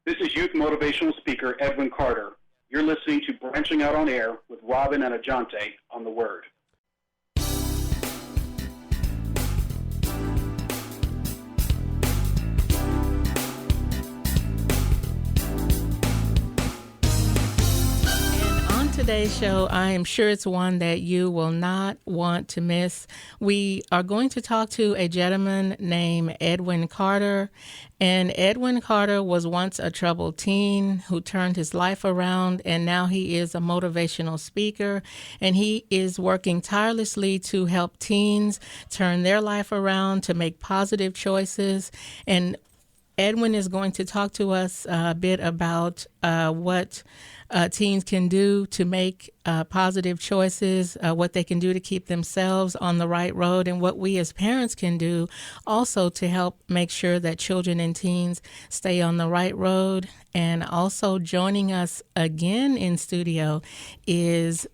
This is youth motivational speaker Edwin Carter. You're listening to Branching Out on Air with Robin and Ajante on The Word. Today's show, I am sure it's one that you will not want to miss. We are going to talk to a gentleman named Edwin Carter. And Edwin Carter was once a troubled teen who turned his life around, and now he is a motivational speaker. And he is working tirelessly to help teens turn their life around, to make positive choices. And Edwin is going to talk to us a bit about what teens can do to make positive choices, what they can do to keep themselves on the right road, and what we as parents can do also to help make sure that children and teens stay on the right road. And also joining us again in studio is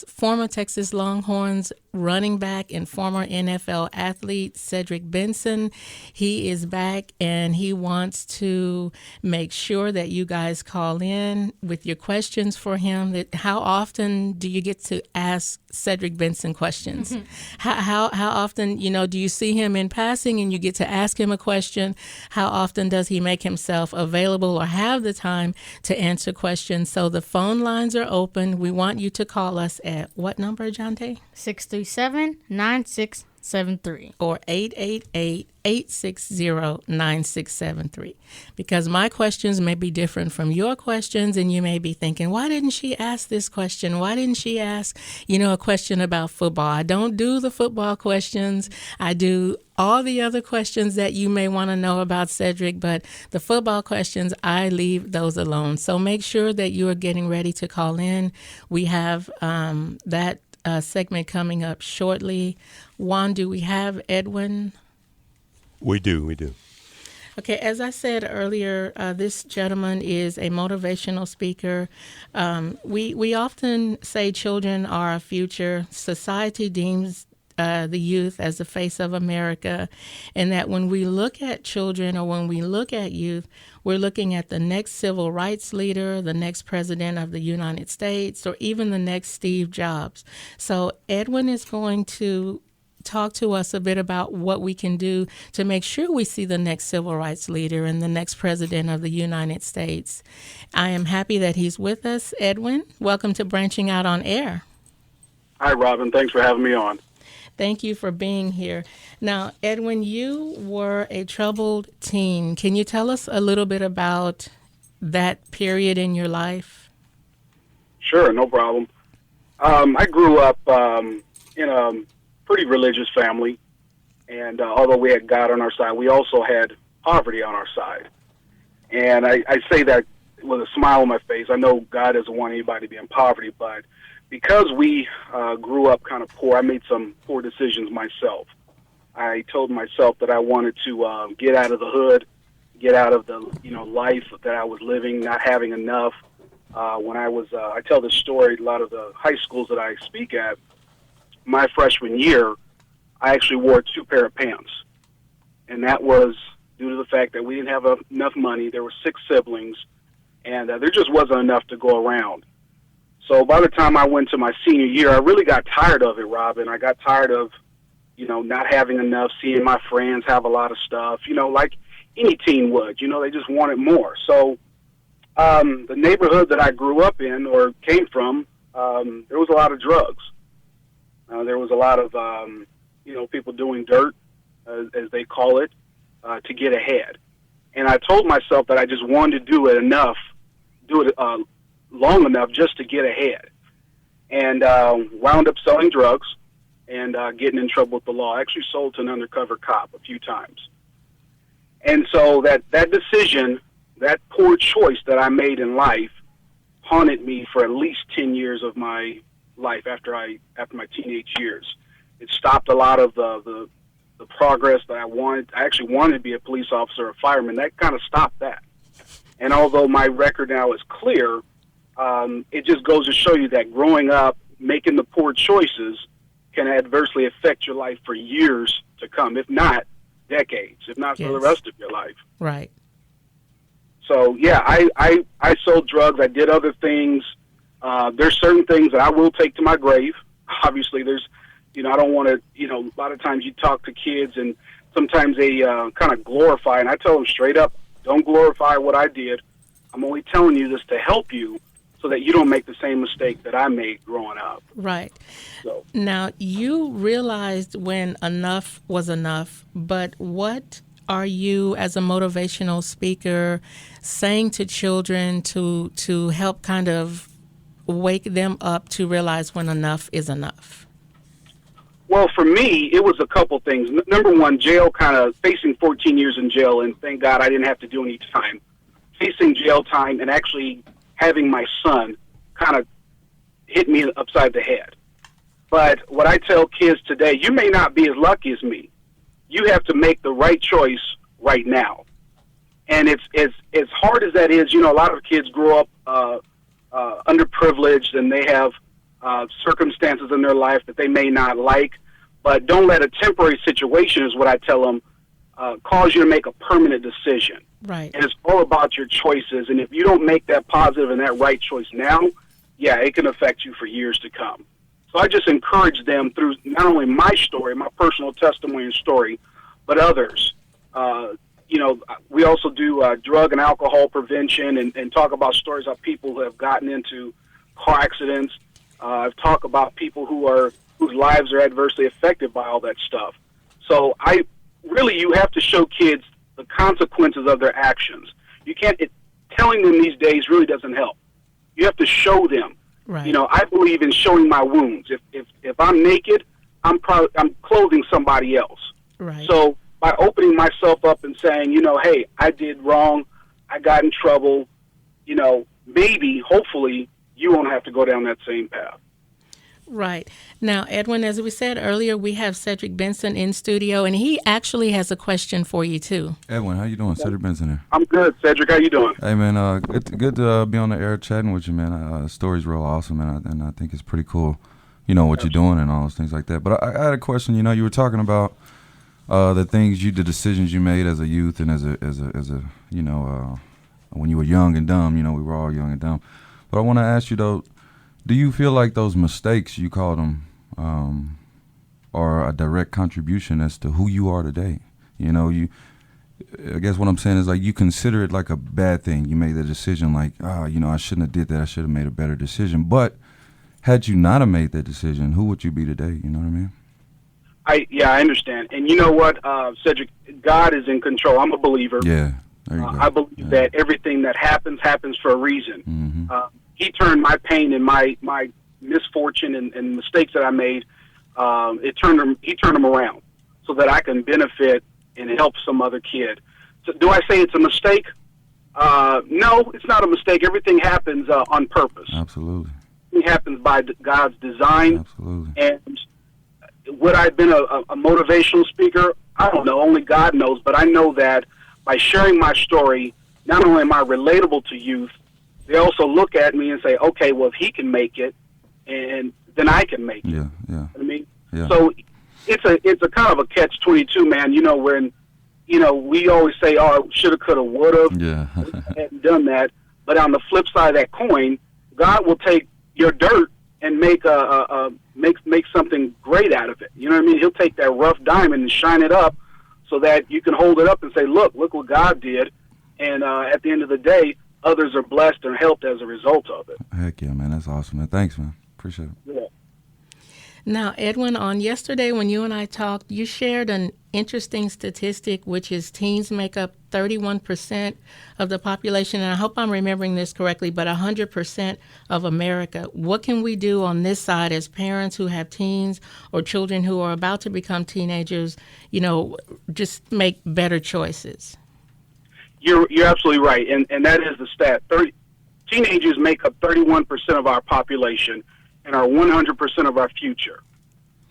former Texas Longhorns running back and former NFL athlete Cedric Benson. He is back and he wants to make sure that you guys call in with your questions for him. How often do you get to ask Cedric Benson questions? Mm-hmm. How often, do you see him in passing and you get to ask him a question? How often does he make himself available or have the time to answer questions? So the phone lines are open. We want you to call us at what number, Jante? 637-9673 or 888-860-9673. Because my questions may be different from your questions, and you may be thinking, why didn't she ask this question? Why didn't she ask, a question about football? I don't do the football questions. I do all the other questions that you may want to know about Cedric, but the football questions, I leave those alone. So make sure that you are getting ready to call in. We have that segment coming up shortly. Juan, do we have Edwin? We do. Okay, as I said earlier, this gentleman is a motivational speaker. We often say children are our future. Society deems the youth as the face of America, and that when we look at children or when we look at youth, we're looking at the next civil rights leader, the next president of the United States, or even the next Steve Jobs. So Edwin is going to talk to us a bit about what we can do to make sure we see the next civil rights leader and the next president of the United States. I am happy that he's with us. Edwin, welcome to Branching Out on Air. Hi, Robin. Thanks for having me on. Thank you for being here. Now, Edwin, you were a troubled teen. Can you tell us a little bit about that period in your life? Sure, no problem. I grew up in a pretty religious family, and although we had God on our side, we also had poverty on our side. And I say that with a smile on my face. I know God doesn't want anybody to be in poverty, but because we grew up kind of poor, I made some poor decisions myself. I told myself that I wanted to get out of the hood, get out of the life that I was living, not having enough. When I tell this story at a lot of the high schools that I speak at. My freshman year, I actually wore 2 pair of pants, and that was due to the fact that we didn't have enough money. There were 6 siblings, and there just wasn't enough to go around. So by the time I went to my senior year, I really got tired of it, Robin. I got tired of, not having enough, seeing my friends have a lot of stuff, like any teen would. They just wanted more. So the neighborhood that I grew up in or came from, there was a lot of drugs. There was a lot of, people doing dirt, as they call it, to get ahead. And I told myself that I just wanted to do it long enough just to get ahead. And wound up selling drugs and getting in trouble with the law. I actually sold to an undercover cop a few times. And so that decision, that poor choice that I made in life, haunted me for at least 10 years of my life after my teenage years. It stopped a lot of the progress that I wanted. I actually wanted to be a police officer or a fireman. That kind of stopped that. And although my record now is clear, it just goes to show you that growing up, making the poor choices can adversely affect your life for years to come, if not decades, if not for the rest of your life. Right. So yeah, I sold drugs. I did other things. There's certain things that I will take to my grave. Obviously, I don't want to, a lot of times you talk to kids and sometimes they kind of glorify, and I tell them straight up, don't glorify what I did. I'm only telling you this to help you so that you don't make the same mistake that I made growing up. Right. So Now, you realized when enough was enough, but what are you, as a motivational speaker, saying to children to help kind of wake them up to realize when enough is enough? Well, for me, it was a couple things. Number one, jail, kind of facing 14 years in jail, and thank God I didn't have to do any time. Facing jail time and actually having my son kind of hit me upside the head. But what I tell kids today, you may not be as lucky as me. You have to make the right choice right now. And it's as hard as that is, a lot of kids grow up underprivileged and they have circumstances in their life that they may not like. But don't let a temporary situation, is what I tell them, cause you to make a permanent decision. Right. And it's all about your choices. And if you don't make that positive and that right choice now, yeah, it can affect you for years to come. So I just encourage them through not only my story, my personal testimony and story, but others. We also do drug and alcohol prevention and talk about stories of people who have gotten into car accidents. I've talked about people whose lives are adversely affected by all that stuff. So you have to show kids the consequences of their actions. You can't. Telling them these days really doesn't help. You have to show them. Right. I believe in showing my wounds. If I'm naked, I'm clothing somebody else. Right. So by opening myself up and saying, hey, I did wrong, I got in trouble, maybe, hopefully, you won't have to go down that same path. Right. Now, Edwin, as we said earlier, we have Cedric Benson in studio, and he actually has a question for you, too. Edwin, how you doing? Cedric Benson here. I'm good, Cedric. How you doing? Hey, man, good to be on the air chatting with you, man. The story's real awesome, and I think it's pretty cool, what you're doing and all those things like that. But I had a question. You were talking about the decisions you made as a youth and as a when you were young and dumb. We were all young and dumb. But I want to ask you, though, do you feel like those mistakes, you call them, are a direct contribution as to who you are today? I guess what I'm saying is, like, you consider it like a bad thing. You made the decision like, I shouldn't have did that. I should have made a better decision. But had you not have made that decision, who would you be today? You know what I mean? I understand. And you know what, Cedric, God is in control. I'm a believer. Yeah. There you go. I believe that everything that happens for a reason. Mm-hmm. He turned my pain and my misfortune and mistakes that I made, he turned them around so that I can benefit and help some other kid. So do I say it's a mistake? No, it's not a mistake. Everything happens on purpose. Absolutely. It happens by God's design. Absolutely. And would I have been a motivational speaker? I don't know. Only God knows. But I know that by sharing my story, not only am I relatable to youth, they also look at me and say, okay, well, if he can make it, and then I can make it. Yeah. You know what I mean? Yeah. So it's a kind of a catch-22, man. When, we always say, oh, shoulda, coulda, woulda. Yeah. Hadn't done that. But on the flip side of that coin, God will take your dirt and make make something great out of it. You know what I mean? He'll take that rough diamond and shine it up so that you can hold it up and say, look what God did. And at the end of the day, others are blessed and helped as a result of it. Heck yeah, man. That's awesome, man. Thanks, man. Appreciate it. Yeah. Now, Edwin, on yesterday when you and I talked, you shared an interesting statistic, which is teens make up 31% of the population. And I hope I'm remembering this correctly, but 100% of America. What can we do on this side as parents who have teens or children who are about to become teenagers, just make better choices? You're absolutely right, and that is the stat. Teenagers make up 31% of our population and are 100% of our future.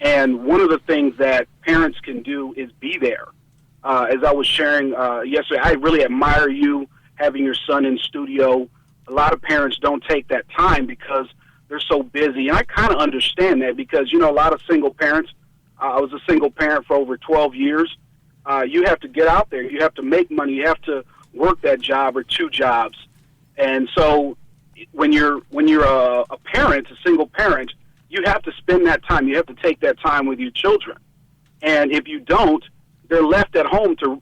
And one of the things that parents can do is be there. As I was sharing yesterday, I really admire you having your son in studio. A lot of parents don't take that time because they're so busy, and I kind of understand that because, a lot of single parents, I was a single parent for over 12 years. You have to get out there. You have to make money. You have to work that job or two jobs. And so when you're a parent, a single parent, you have to spend that time. You have to take that time with your children. And if you don't, they're left at home to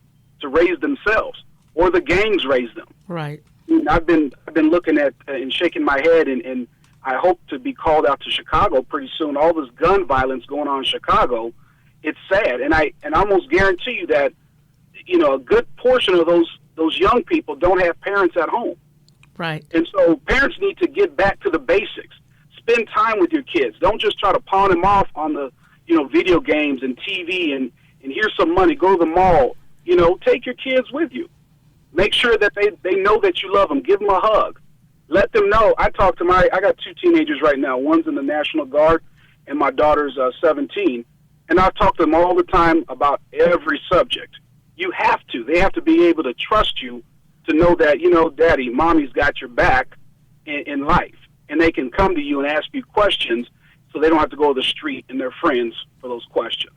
raise themselves, or the gangs raise them. Right. I've been looking at and shaking my head, and I hope to be called out to Chicago pretty soon. All this gun violence going on in Chicago, it's sad, and I almost guarantee you that a good portion of those young people don't have parents at home. Right. And so parents need to get back to the basics. Spend time with your kids. Don't just try to pawn them off on the video games and TV and here's some money. Go to the mall. Take your kids with you. Make sure that they know that you love them. Give them a hug. Let them know. I got two teenagers right now. One's in the National Guard, and my daughter's 17. And I talk to them all the time about every subject. You have to. They have to be able to trust you to know that, Daddy, Mommy's got your back in life. And they can come to you and ask you questions so they don't have to go to the street and their friends for those questions.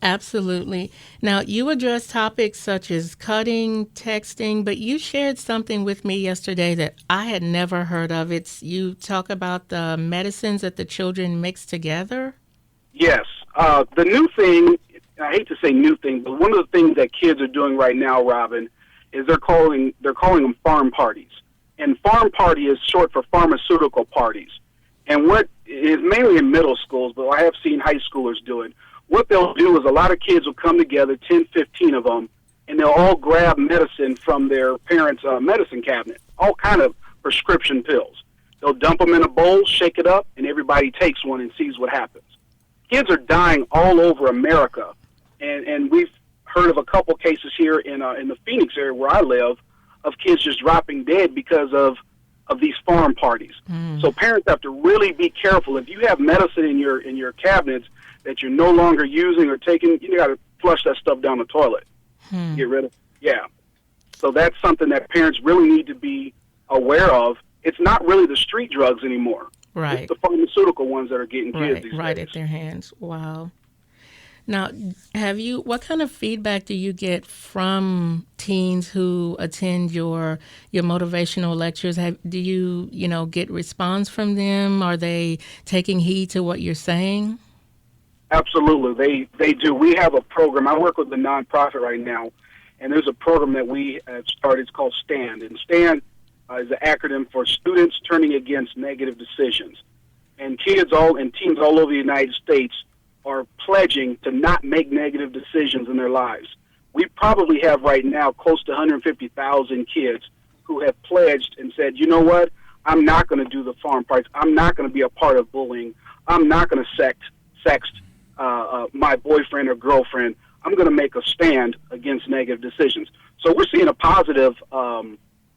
Absolutely. Now, you address topics such as cutting, texting, but you shared something with me yesterday that I had never heard of. You talk about the medicines that the children mix together? Yes. The new thing, I hate to say new thing, but one of the things that kids are doing right now, Robin, is they're calling them farm parties. And farm party is short for pharmaceutical parties. And what is mainly in middle schools, but I have seen high schoolers do it. What they'll do is a lot of kids will come together, 10, 15 of them, and they'll all grab medicine from their parents' medicine cabinet, all kind of prescription pills. They'll dump them in a bowl, shake it up, and everybody takes one and sees what happens. Kids are dying all over America, and we've heard of a couple cases here in the Phoenix area where I live of kids just dropping dead because of these farm parties. So parents have to really be careful. If you have medicine in your cabinets that you're no longer using or taking, you got to flush that stuff down the toilet. Get rid of it. Yeah. So that's something that parents really need to be aware of. It's not really the street drugs anymore. Right. It's the pharmaceutical ones that are getting kids these right days. at their hands. Wow. Now, what kind of feedback do you get from teens who attend your motivational lectures? Do you get response from them? Are they taking heed to what you're saying? Absolutely, they do. We have a program. I work with a nonprofit right now, and there's a program that we have started. It's called STAND, and STAND is an acronym for Students Turning Against Negative Decisions. And teens all over the United States are pledging to not make negative decisions in their lives. We probably have right now close to 150,000 kids who have pledged and said, you know what, I'm not going to do the farm parties. I'm not going to be a part of bullying. I'm not going to sext my boyfriend or girlfriend. I'm going to make a stand against negative decisions. So we're seeing a positive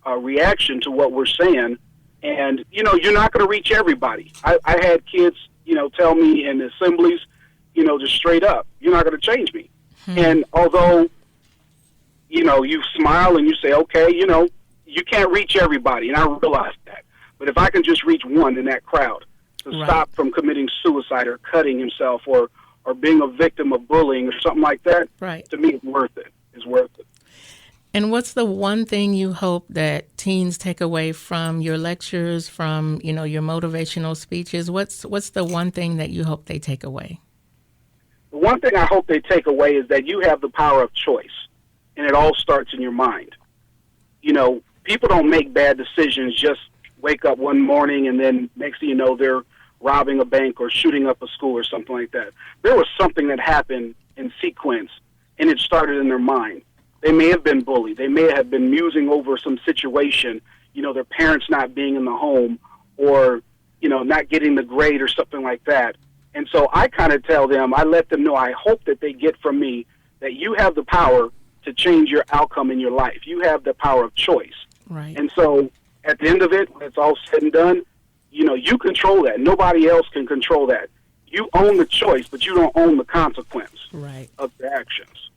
reaction to what we're saying. And, you're not going to reach everybody. I had kids, tell me in assemblies, just straight up, you're not going to change me. And although, you smile and you say, okay, you can't reach everybody, and I realize that. But if I can just reach one in that crowd to stop from committing suicide or cutting himself or being a victim of bullying or something like that, to me it's worth it. It's worth it. And what's the one thing you hope that teens take away from your lectures, from, your motivational speeches? What's the one thing that you hope they take away? The one thing I hope they take away is that you have the power of choice, and it all starts in your mind. People don't make bad decisions, just wake up one morning and then next thing you know, they're robbing a bank or shooting up a school or something like that. There was something that happened in sequence, and it started in their mind. They may have been bullied. They may have been musing over some situation, their parents not being in the home or, not getting the grade or something like that. And so I kind of tell them, I let them know, I hope that they get from me that you have the power to change your outcome in your life. You have the power of choice. Right. And so at the end of it, when it's all said and done, you control that. Nobody else can control that. You own the choice, but you don't own the consequence of the actions.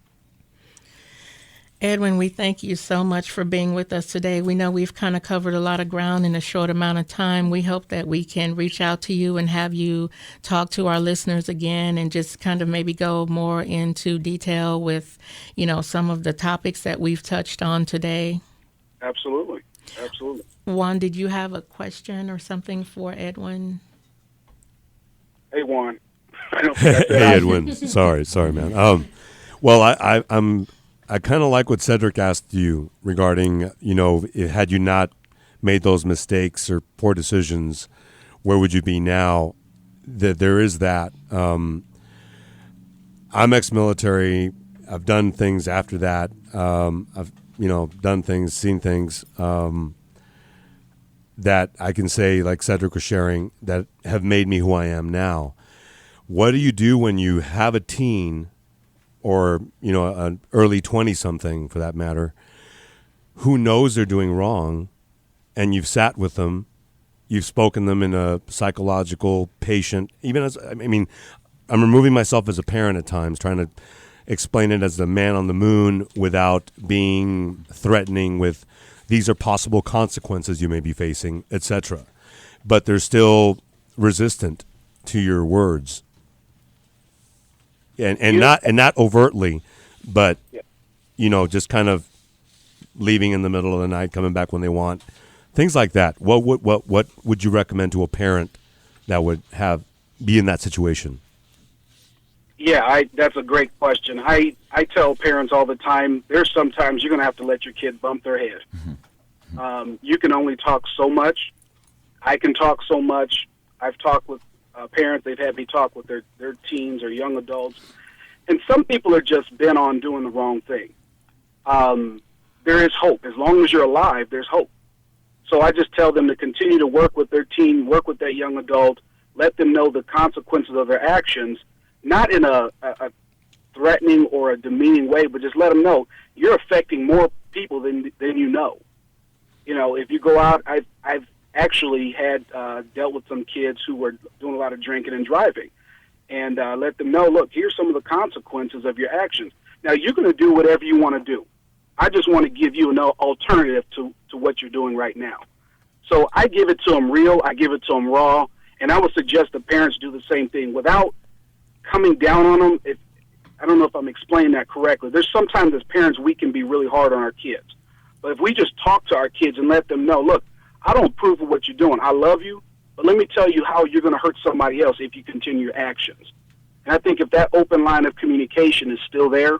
Edwin, we thank you so much for being with us today. We know we've kind of covered a lot of ground in a short amount of time. We hope that we can reach out to you and have you talk to our listeners again and just kind of maybe go more into detail with, some of the topics that we've touched on today. Absolutely. Absolutely. Juan, did you have a question or something for Edwin? Hey, Juan. I don't think I said Hey, Edwin. sorry, man. Well, I kind of like what Cedric asked you regarding, had you not made those mistakes or poor decisions, where would you be now? That there is that. I'm ex-military. I've done things after that. I've done things, seen things that I can say, like Cedric was sharing, that have made me who I am now. What do you do when you have a teen, or an early 20-something for that matter, who knows they're doing wrong, and you've sat with them, you've spoken them in a psychological, patient, I'm removing myself as a parent at times, trying to explain it as the man on the moon without being threatening with, these are possible consequences you may be facing, etc. But they're still resistant to your words. And not overtly, but just kind of leaving in the middle of the night, coming back when they want, things like that. What would you recommend to a parent that would be in that situation? Yeah, that's a great question. I tell parents all the time, there's sometimes you're going to have to let your kid bump their head. You can only talk so much. I can talk so much. I've talked with parents, they've had me talk with their teens or young adults. And some people are just bent on doing the wrong thing. There is hope. As long as you're alive, there's hope. So I just tell them to continue to work with their teen, work with that young adult, let them know the consequences of their actions, not in a threatening or a demeaning way, but just let them know you're affecting more people than you know. If you go out, I've actually had dealt with some kids who were doing a lot of drinking and driving, and let them know, look, here's some of the consequences of your actions. Now, you're going to do whatever you want to do. I just want to give you an alternative to what you're doing right now. So I give it to them real, I give it to them raw, and I would suggest the parents do the same thing without coming down on them. I don't know if I'm explaining that correctly. There's sometimes as parents we can be really hard on our kids. But if we just talk to our kids and let them know, look, I don't approve of what you're doing. I love you, but let me tell you how you're going to hurt somebody else if you continue your actions. And I think if that open line of communication is still there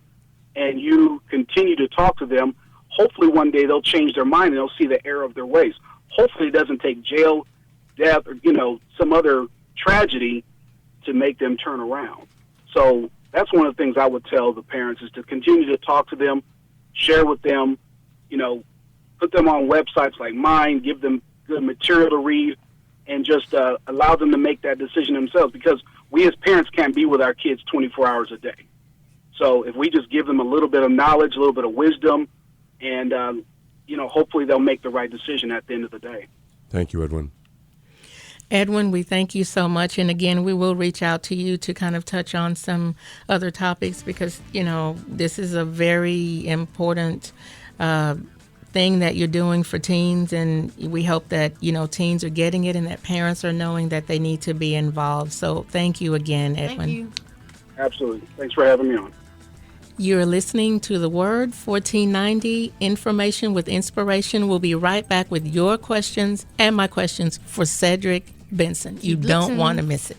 and you continue to talk to them, hopefully one day they'll change their mind and they'll see the error of their ways. Hopefully it doesn't take jail, death, or, some other tragedy to make them turn around. So that's one of the things I would tell the parents is to continue to talk to them, share with them, put them on websites like mine, give them good material to read, and just allow them to make that decision themselves, because we as parents can't be with our kids 24 hours a day. So if we just give them a little bit of knowledge, a little bit of wisdom, and, hopefully they'll make the right decision at the end of the day. Thank you, Edwin. Edwin, we thank you so much. And again, we will reach out to you to kind of touch on some other topics because, this is a very important thing that you're doing for teens. And we hope that, teens are getting it and that parents are knowing that they need to be involved. So thank you again, Edwin. Thank you. Absolutely. Thanks for having me on. You're listening to The Word 1490. Information with Inspiration. We'll be right back with your questions and my questions for Cedric Benson. You don't want to miss it.